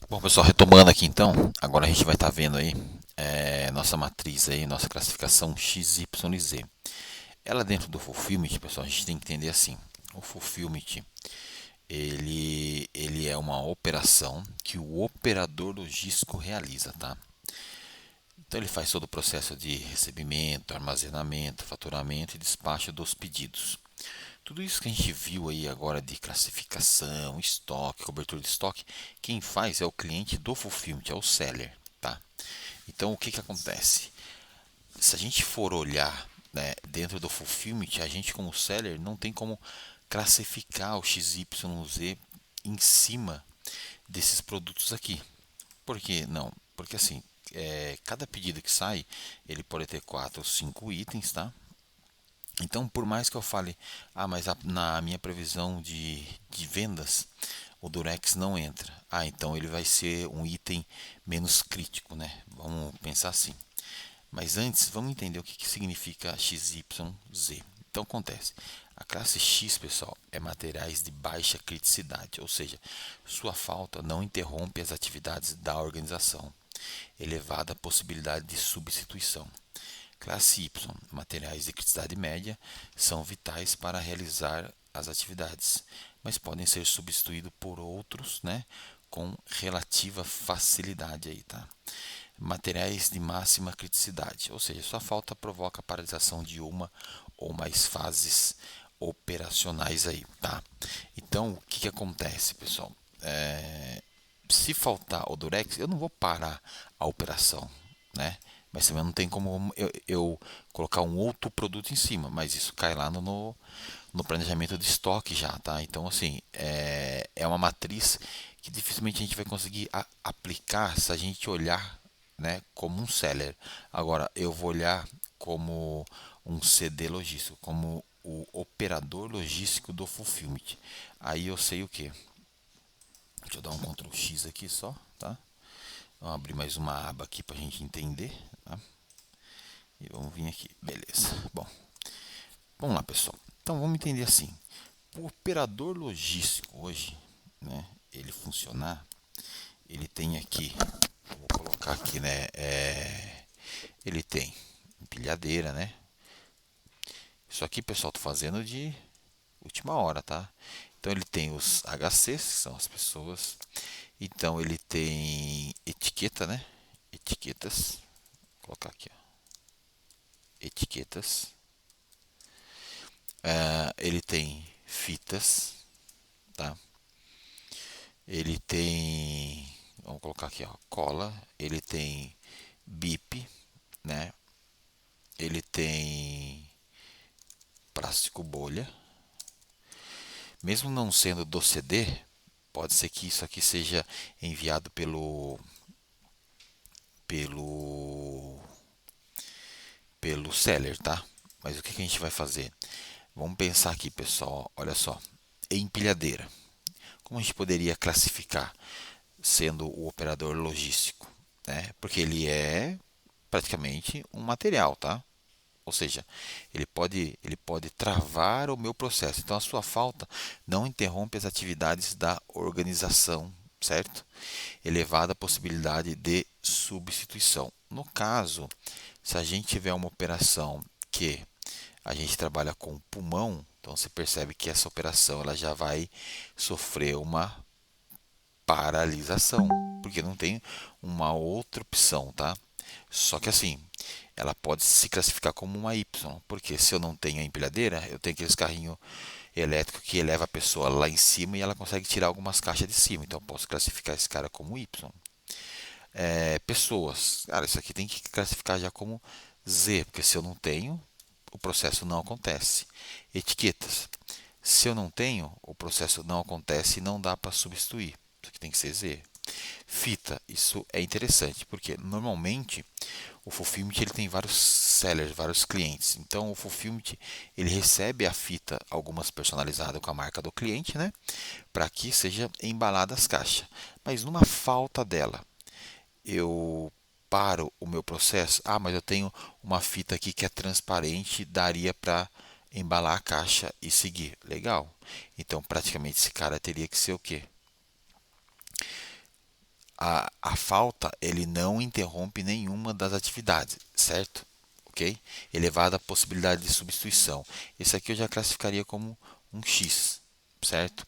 Bom, pessoal, retomando aqui então, agora a gente vai estar vendo aí nossa matriz aí, nossa classificação x, y e z. Ela dentro do fulfillment, pessoal, a gente tem que entender assim. O fulfillment, ele é uma operação que o operador logístico realiza, tá? Então ele faz todo o processo de recebimento, armazenamento, faturamento e despacho dos pedidos. Tudo isso que a gente viu aí agora de classificação, estoque, cobertura de estoque, quem faz é o cliente do fulfillment, é o seller, tá? Então o que que acontece? Se a gente for olhar, né, dentro do fulfillment, a gente como seller não tem como classificar o XYZ em cima desses produtos aqui. Por que não? Porque assim, cada pedido que sai, ele pode ter 4 ou 5 itens, tá? Então, por mais que eu fale, mas na minha previsão de vendas, o Durex não entra. Então ele vai ser um item menos crítico, né? Vamos pensar assim. Mas antes, vamos entender o que, que significa XYZ. Então acontece, a classe X, pessoal, é materiais de baixa criticidade, ou seja, sua falta não interrompe as atividades da organização. Elevada possibilidade de substituição. Classe Y, materiais de criticidade média, são vitais para realizar as atividades, mas podem ser substituídos por outros, né, com relativa facilidade aí, tá? Materiais de máxima criticidade, ou seja, sua falta provoca a paralisação de uma ou mais fases operacionais aí, tá? Então, o que que acontece, pessoal? Se faltar o Durex, eu não vou parar a operação, né? Mas também não tem como eu colocar um outro produto em cima, mas isso cai lá no planejamento de estoque já, tá? Então, assim, é uma matriz que dificilmente a gente vai conseguir aplicar se a gente olhar, né, como um seller. Agora, eu vou olhar como um CD logístico, como o operador logístico do fulfillment. Aí eu sei o que? Deixa eu dar um Ctrl X aqui só, tá? Vamos abrir mais uma aba aqui para a gente entender, tá? E vamos vir aqui, beleza. Bom, vamos lá, pessoal. Então vamos entender assim. O operador logístico hoje, né? Ele funcionar, ele tem aqui, vou colocar aqui, né? Ele tem empilhadeira, né? Isso aqui, pessoal, tô fazendo de última hora, tá? Então ele tem os HCs, que são as pessoas. Então ele tem etiqueta, né? Etiquetas. Vou colocar aqui, ó. Etiquetas. Ele tem fitas, tá? Ele tem, vamos colocar aqui, ó, cola. Ele tem bip, né? Ele tem plástico bolha. Mesmo não sendo do CD, pode ser que isso aqui seja enviado pelo pelo seller, tá? Mas o que que a gente vai fazer? Vamos pensar aqui, pessoal. Olha só, empilhadeira. Como a gente poderia classificar sendo o operador logístico, né? Porque ele é praticamente um material, tá? Ou seja, ele pode travar o meu processo. Então a sua falta não interrompe as atividades da organização, certo? Elevada possibilidade de substituição. No caso, se a gente tiver uma operação que a gente trabalha com pulmão, então você percebe que essa operação ela já vai sofrer uma paralisação, porque não tem uma outra opção, tá? Só que assim, ela pode se classificar como uma Y, porque se eu não tenho a empilhadeira, eu tenho aqueles carrinhos elétricos que eleva a pessoa lá em cima e ela consegue tirar algumas caixas de cima, então eu posso classificar esse cara como Y. Pessoas, cara, isso aqui tem que classificar já como Z, porque se eu não tenho, o processo não acontece. Etiquetas, se eu não tenho, o processo não acontece e não dá para substituir. Isso aqui tem que ser Z. Fita, isso é interessante, porque normalmente o Fulfillment ele tem vários sellers, vários clientes. Então o Fulfillment ele recebe a fita, algumas personalizadas com a marca do cliente, né? Para que seja embalada as caixas. Mas numa falta dela, eu paro o meu processo. Mas eu tenho uma fita aqui que é transparente, daria para embalar a caixa e seguir. Legal. Então praticamente esse cara teria que ser o quê? a falta ele não interrompe nenhuma das atividades, certo? Ok? Elevada a possibilidade de substituição. Esse aqui eu já classificaria como um X, certo?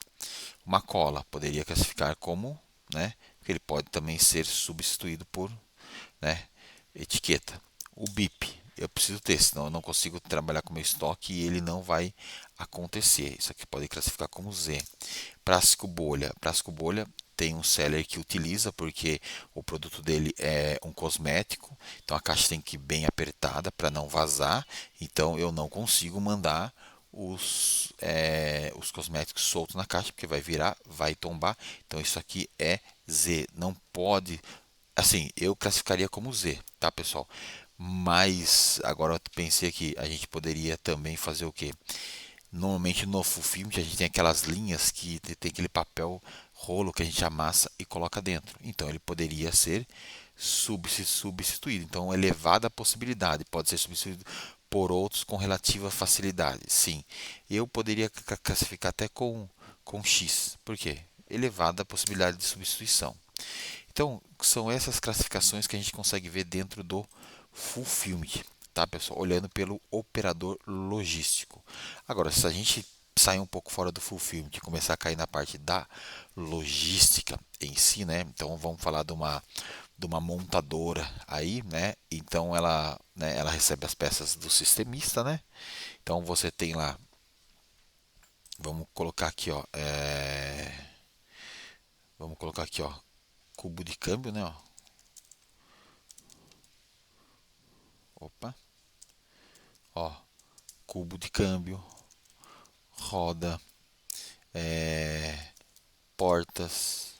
Uma cola poderia classificar como, né? Porque ele pode também ser substituído por, né, etiqueta. O BIP, eu preciso ter, senão eu não consigo trabalhar com meu estoque e ele não vai acontecer. Isso aqui pode classificar como Z. Plástico bolha. Plástico bolha tem um seller que utiliza porque o produto dele é um cosmético, então a caixa tem que ir bem apertada para não vazar, então eu não consigo mandar os cosméticos soltos na caixa, porque vai virar, vai tombar. Então isso aqui é Z, não pode. Assim, eu classificaria como Z, tá, pessoal? Mas agora eu pensei que a gente poderia também fazer o quê? Normalmente no fulfillment a gente tem aquelas linhas que tem aquele papel rolo que a gente amassa e coloca dentro. Então ele poderia ser substituído. Então elevada a possibilidade, pode ser substituído por outros com relativa facilidade. Sim, eu poderia classificar até com X. Por quê? Elevada a possibilidade de substituição. Então, são essas classificações que a gente consegue ver dentro do fulfillment, tá, pessoal? Olhando pelo operador logístico. Agora, se a gente sair um pouco fora do fulfillment e começar a cair na parte da logística em si, né? Então, vamos falar de uma montadora aí, né? Então, ela recebe as peças do sistemista, né? Então, você tem lá, vamos colocar aqui, ó, vamos colocar aqui, ó, cubo de câmbio, né? Ó. Opa, ó, cubo de câmbio, roda, é, portas,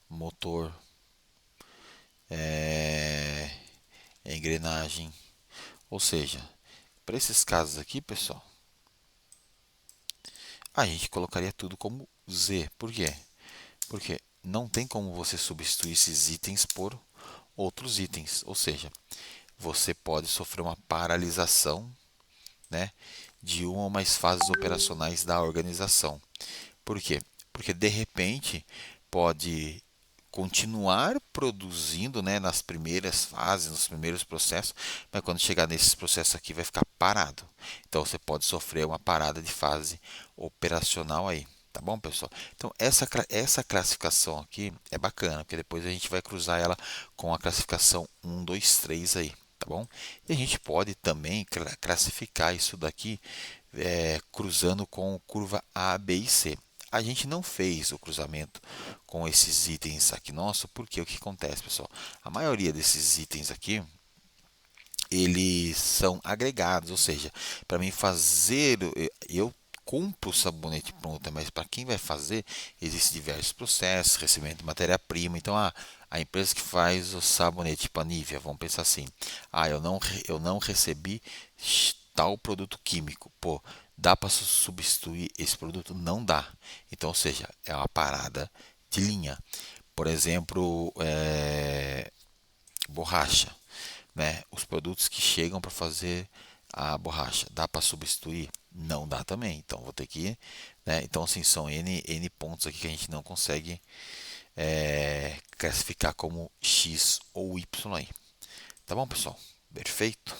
motor, é, engrenagem. Ou seja, para esses casos aqui, pessoal, a gente colocaria tudo como Z. Por quê? Porque não tem como você substituir esses itens por outros itens. Ou seja, você pode sofrer uma paralisação, né, de uma ou mais fases operacionais da organização. Por quê? Porque de repente pode continuar produzindo, né, nas primeiras fases, nos primeiros processos, mas quando chegar nesses processos aqui vai ficar parado. Então você pode sofrer uma parada de fase operacional aí. Tá bom, pessoal? Então essa classificação aqui é bacana, porque depois a gente vai cruzar ela com a classificação 1, 2, 3 aí, tá bom? E a gente pode também classificar isso daqui cruzando com curva A, B e C. A gente não fez o cruzamento com esses itens aqui nosso, porque o que acontece, pessoal? A maioria desses itens aqui, eles são agregados, ou seja, para mim fazer, eu compro o sabonete pronto, mas para quem vai fazer, existem diversos processos, recebimento de matéria-prima. Então, a empresa que faz o sabonete tipo a Nivea, vamos pensar assim: eu não recebi tal produto químico. Pô, dá para substituir esse produto? Não dá. Então, ou seja, é uma parada de linha. Por exemplo, borracha, né? Os produtos que chegam para fazer a borracha, dá para substituir? Não dá também. Então vou ter que, né? Então assim são n pontos aqui que a gente não consegue classificar como X ou Y aí. Tá bom, pessoal? Perfeito.